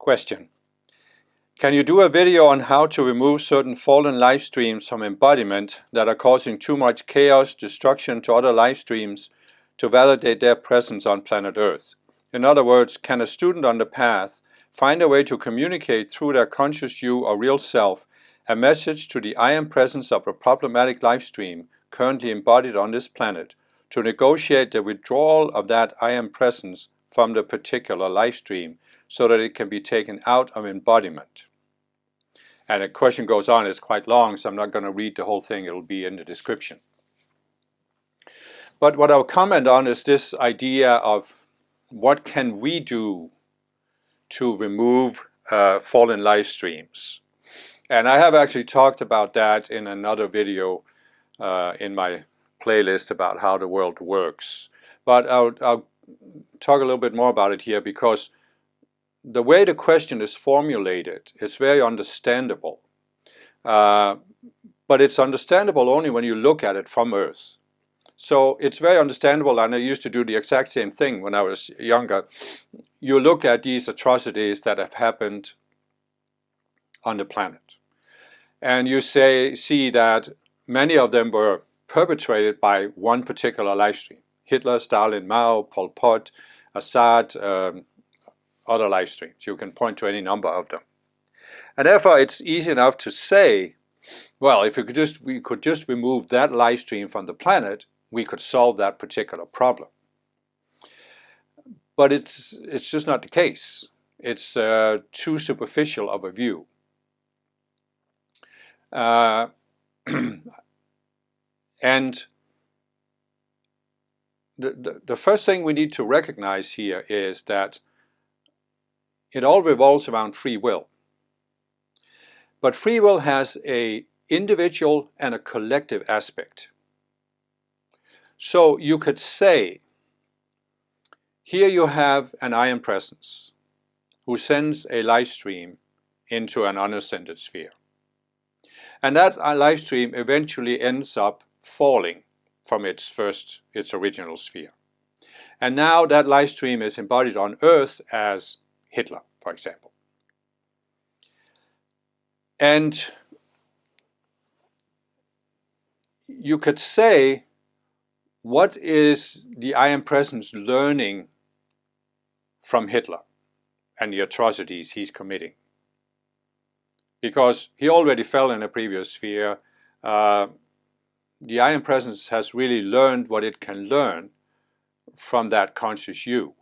Question. Can you do a video on how to remove certain fallen life streams from embodiment that are causing too much chaos, destruction to other life streams to validate their presence on planet Earth? In other words, can a student on the path find a way to communicate through their conscious you or real self a message to the I am presence of a problematic life stream currently embodied on this planet to negotiate the withdrawal of that I am presence from the particular life stream so that it can be taken out of embodiment? And the question goes on, it's quite long, so I'm not going to read the whole thing, it'll be in the description. But what I'll comment on is this idea of what can we do to remove fallen life streams. And I have actually talked about that in another video in my playlist about how the world works. But I'll talk a little bit more about it here because the way the question is formulated is very understandable. But it's understandable only when you look at it from Earth. So it's very understandable, and I used to do the exact same thing when I was younger. You look at these atrocities that have happened on the planet, and you see that many of them were perpetrated by one particular life stream. Hitler, Stalin, Mao, Pol Pot, Assad, other life streams. You can point to any number of them. And therefore it's easy enough to say, well, if we could just remove that life stream from the planet, we could solve that particular problem. But it's just not the case. It's too superficial of a view. And the first thing we need to recognize here is that it all revolves around free will. But free will has an individual and a collective aspect. So you could say, here you have an I am presence who sends a life stream into an unascended sphere. And that life stream eventually ends up falling from its original sphere. And now that life stream is embodied on Earth as Hitler, for example. And you could say, what is the I am presence learning from Hitler and the atrocities he's committing? Because he already fell in a previous sphere. The I am presence has really learned what it can learn from that conscious you.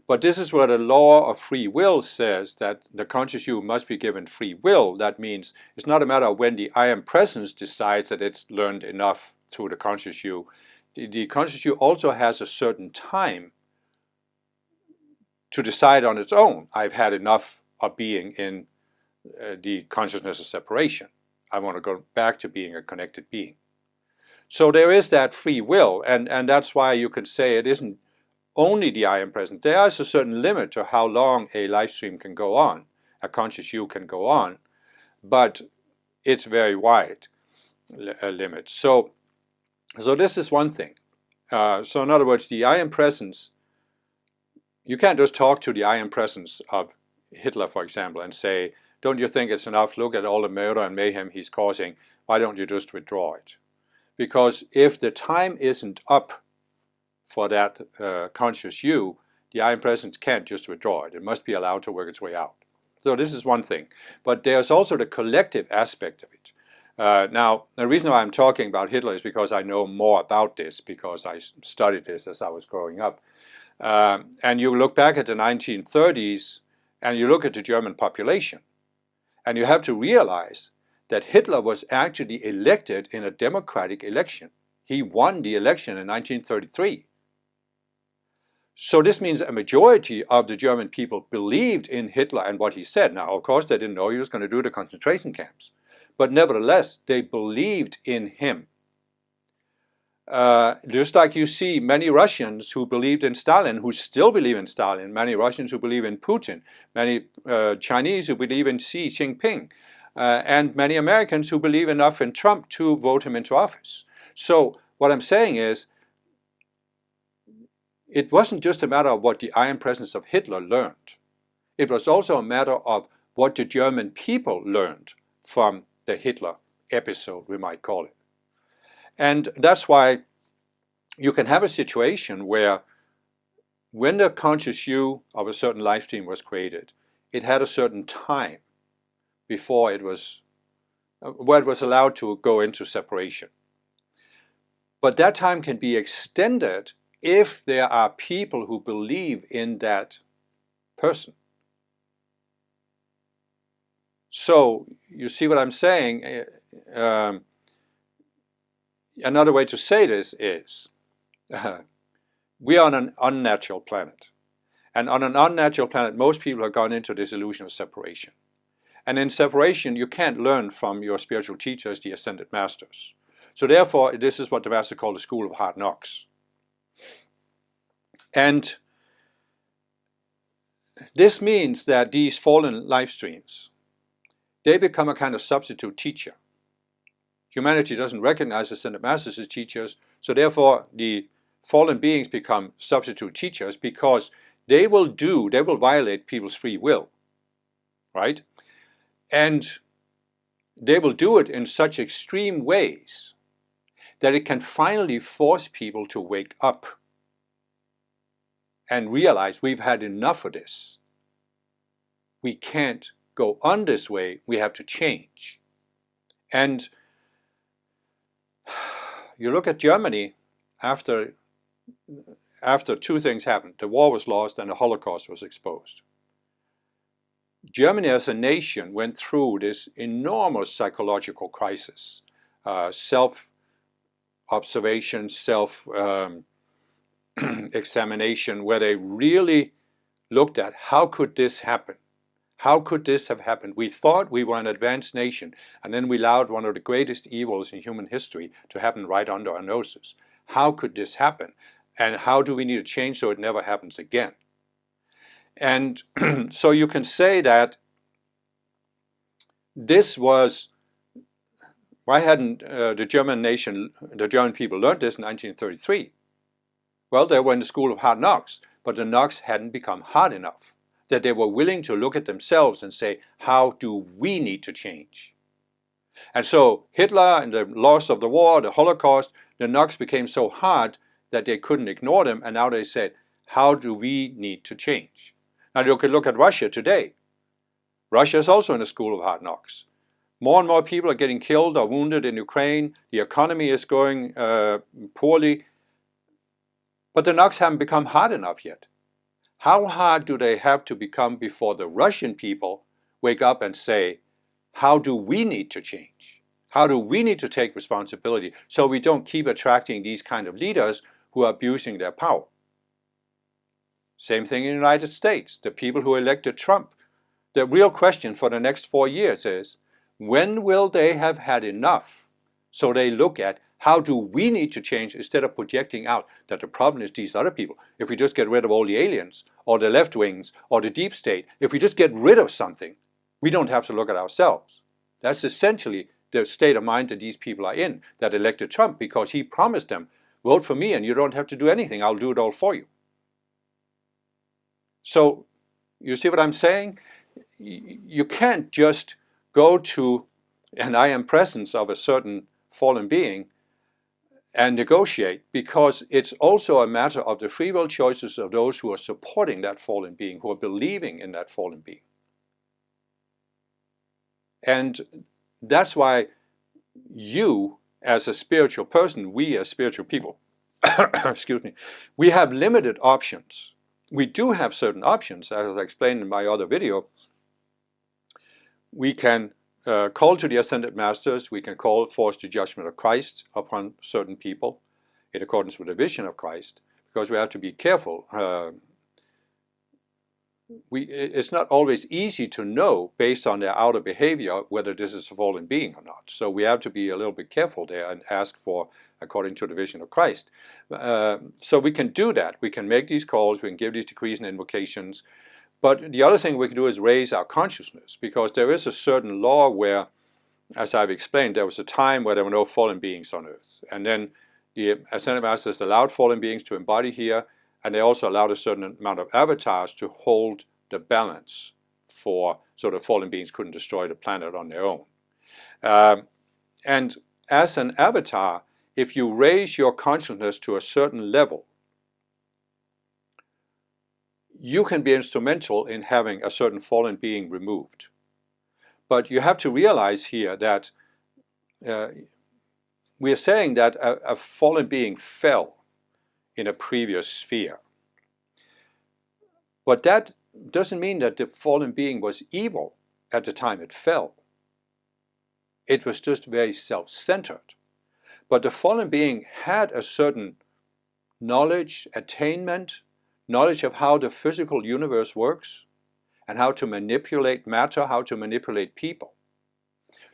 But this is where the law of free will says that the conscious you must be given free will. That means it's not a matter of when the I am presence decides that it's learned enough through the conscious you. The conscious you also has a certain time to decide on its own. I've had enough of being in the consciousness of separation. I want to go back to being a connected being. So there is that free will, and that's why you could say it isn't only the I am present. There is a certain limit to how long a life stream can go on, a conscious you can go on, but it's very wide limit. So this is one thing. So in other words, the I am presence, you can't just talk to the I am presence of Hitler, for example, and say, don't you think it's enough? Look at all the murder and mayhem he's causing. Why don't you just withdraw it? Because if the time isn't up for that conscious you, the I am presence can't just withdraw it. It must be allowed to work its way out. So this is one thing. But there's also the collective aspect of it. Now, the reason why I'm talking about Hitler is because I know more about this, because I studied this as I was growing up. And you look back at the 1930s, and you look at the German population, and you have to realize that Hitler was actually elected in a democratic election. He won the election in 1933. So this means a majority of the German people believed in Hitler and what he said. Now, of course, they didn't know he was going to do the concentration camps. But nevertheless, they believed in him. Just like you see many Russians who believed in Stalin, who still believe in Stalin, many Russians who believe in Putin, many Chinese who believe in Xi Jinping, and many Americans who believe enough in Trump to vote him into office. So what I'm saying is, it wasn't just a matter of what the I am presence of Hitler learned. It was also a matter of what the German people learned from the Hitler episode, we might call it. And that's why you can have a situation where when the conscious you of a certain life stream was created, it had a certain time before it was, where it was allowed to go into separation. But that time can be extended if there are people who believe in that person. So you see what I'm saying? Another way to say this is, we are on an unnatural planet. And on an unnatural planet, most people have gone into this illusion of separation. And in separation, you can't learn from your spiritual teachers, the ascended masters. So therefore, this is what the master called the school of hard knocks. And this means that these fallen life streams, they become a kind of substitute teacher. Humanity doesn't recognize ascended masters as teachers, so therefore the fallen beings become substitute teachers because they will violate people's free will, right? And they will do it in such extreme ways that it can finally force people to wake up and realize we've had enough of this. We can't go on this way, we have to change. And you look at Germany after two things happened. The war was lost and the Holocaust was exposed. Germany as a nation went through this enormous psychological crisis, self-observation, self-examination, where they really looked at how could this happen? How could this have happened? We thought we were an advanced nation, and then we allowed one of the greatest evils in human history to happen right under our noses. How could this happen? And how do we need to change so it never happens again? And so you can say that this was, why hadn't the German people learned this in 1933? Well, they were in the school of hard knocks, but the knocks hadn't become hard enough, that they were willing to look at themselves and say, how do we need to change? And so Hitler and the loss of the war, the Holocaust, the knocks became so hard that they couldn't ignore them, and now they said, how do we need to change? Now you can look at Russia today. Russia is also in a school of hard knocks. More and more people are getting killed or wounded in Ukraine. The economy is going poorly. But the knocks haven't become hard enough yet. How hard do they have to become before the Russian people wake up and say, how do we need to change? How do we need to take responsibility so we don't keep attracting these kind of leaders who are abusing their power? Same thing in the United States. The people who elected Trump. The real question for the next 4 years is, when will they have had enough so they look at how do we need to change instead of projecting out that the problem is these other people. If we just get rid of all the aliens or the left wings or the deep state, if we just get rid of something, we don't have to look at ourselves. That's essentially the state of mind that these people are in, that elected Trump, because he promised them, vote for me and you don't have to do anything, I'll do it all for you. So, you see what I'm saying? You can't just go to an I am presence of a certain fallen being and negotiate, because it's also a matter of the free will choices of those who are supporting that fallen being, who are believing in that fallen being. And that's why you, as a spiritual person, we as spiritual people, excuse me, we have limited options. We do have certain options, as I explained in my other video. We can call to the ascended masters, we can call forth the judgment of Christ upon certain people in accordance with the vision of Christ, because we have to be careful. It's not always easy to know based on their outer behavior whether this is a fallen being or not. So we have to be a little bit careful there and ask for according to the vision of Christ. So we can do that. We can make these calls, we can give these decrees and invocations. But the other thing we can do is raise our consciousness, because there is a certain law where, as I've explained, there was a time where there were no fallen beings on earth. And then the Ascended Masters allowed fallen beings to embody here, and they also allowed a certain amount of avatars to hold the balance so the fallen beings couldn't destroy the planet on their own. And as an avatar, if you raise your consciousness to a certain level, you can be instrumental in having a certain fallen being removed. But you have to realize here that we are saying that a fallen being fell in a previous sphere. But that doesn't mean that the fallen being was evil at the time it fell. It was just very self-centered. But the fallen being had a certain knowledge, attainment, knowledge of how the physical universe works, and how to manipulate matter, how to manipulate people.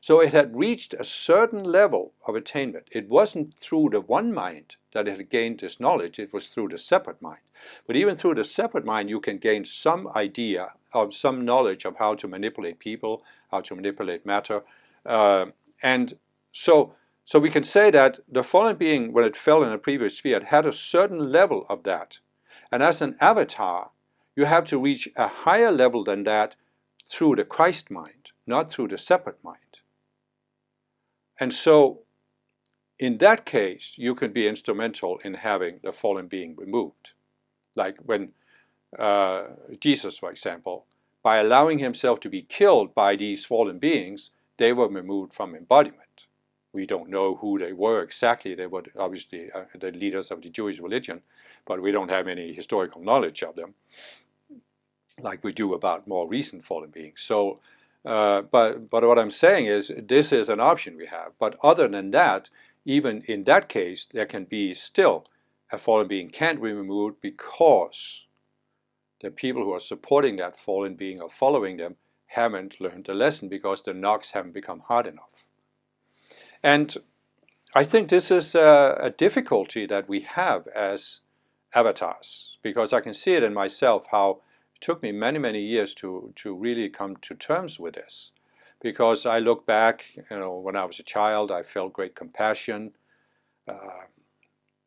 So it had reached a certain level of attainment. It wasn't through the one mind that it had gained this knowledge, it was through the separate mind. But even through the separate mind, you can gain some idea of some knowledge of how to manipulate people, how to manipulate matter. And so we can say that the fallen being, when it fell in a previous sphere, it had a certain level of that. And as an avatar, you have to reach a higher level than that through the Christ mind, not through the separate mind. And so, in that case, you can be instrumental in having the fallen being removed. Like when Jesus, for example, by allowing himself to be killed by these fallen beings, they were removed from embodiment. We don't know who they were exactly. They were obviously the leaders of the Jewish religion, but we don't have any historical knowledge of them, like we do about more recent fallen beings. So, but what I'm saying is, this is an option we have. But other than that, even in that case, there can be still a fallen being can't be removed because the people who are supporting that fallen being or following them haven't learned the lesson because the knocks haven't become hard enough. And I think this is a difficulty that we have as avatars, because I can see it in myself how it took me many, many years to really come to terms with this. Because I look back, when I was a child, I felt great compassion.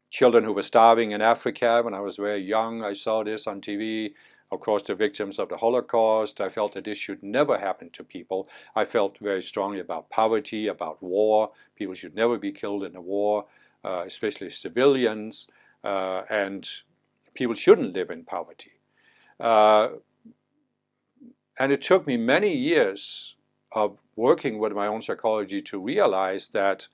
Children who were starving in Africa, when I was very young, I saw this on TV. Of course, the victims of the Holocaust, I felt that this should never happen to people. I felt very strongly about poverty, about war. People should never be killed in a war, especially civilians, and people shouldn't live in poverty. And it took me many years of working with my own psychology to realize that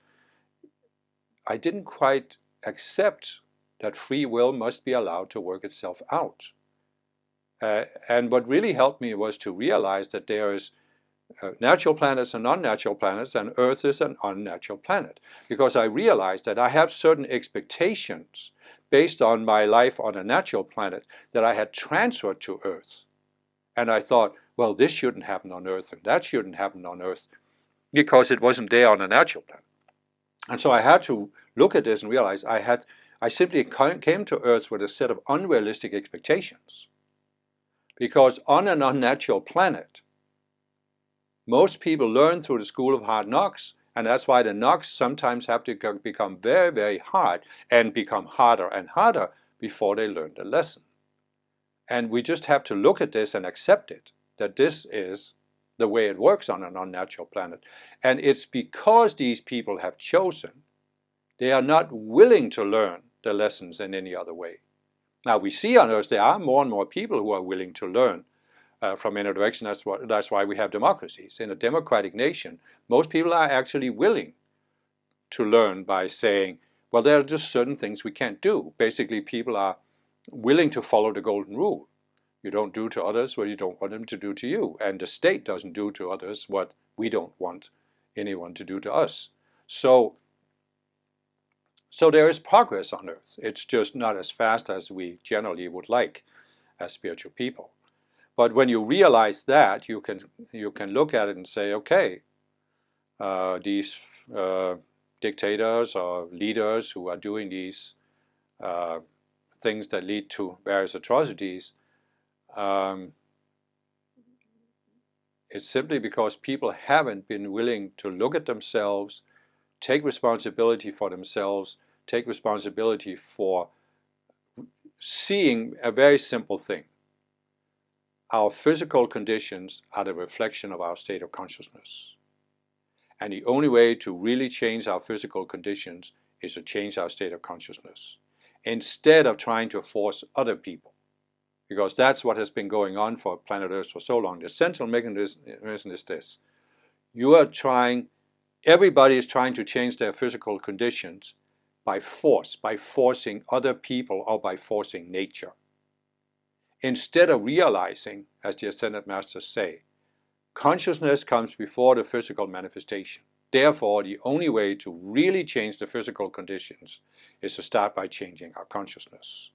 I didn't quite accept that free will must be allowed to work itself out. And what really helped me was to realize that there is natural planets and non-natural planets, and Earth is an unnatural planet. Because I realized that I have certain expectations based on my life on a natural planet that I had transferred to Earth. And I thought, well, this shouldn't happen on Earth and that shouldn't happen on Earth because it wasn't there on a natural planet. And so I had to look at this and realize I simply came to Earth with a set of unrealistic expectations. Because on an unnatural planet, most people learn through the school of hard knocks, and that's why the knocks sometimes have to become very, very hard and become harder and harder before they learn the lesson. And we just have to look at this and accept it, that this is the way it works on an unnatural planet. And it's because these people have chosen, they are not willing to learn the lessons in any other way. Now we see on Earth there are more and more people who are willing to learn from inner direction. That's why we have democracies. In a democratic nation, most people are actually willing to learn by saying, well, there are just certain things we can't do. Basically, people are willing to follow the golden rule. You don't do to others what you don't want them to do to you. And the state doesn't do to others what we don't want anyone to do to us. So there is progress on Earth. It's just not as fast as we generally would like as spiritual people. But when you realize that, you can look at it and say, okay, these dictators or leaders who are doing these things that lead to various atrocities, it's simply because people haven't been willing to look at themselves, take responsibility for themselves, take responsibility for seeing a very simple thing. our physical conditions are the reflection of our state of consciousness. And the only way to really change our physical conditions is to change our state of consciousness, instead of trying to force other people. Because that's what has been going on for planet Earth for so long. The central mechanism is this. Everybody is trying to change their physical conditions by force, by forcing other people or by forcing nature. Instead of realizing, as the Ascended Masters say, consciousness comes before the physical manifestation. Therefore, the only way to really change the physical conditions is to start by changing our consciousness.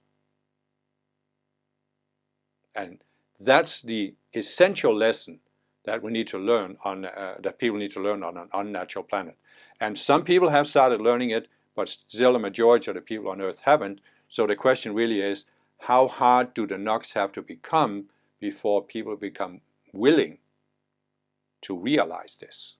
And that's the essential lesson that we need to learn that people need to learn on an unnatural planet. And some people have started learning it, but still a majority of the people on Earth haven't. So the question really is, how hard do the knocks have to become before people become willing to realize this?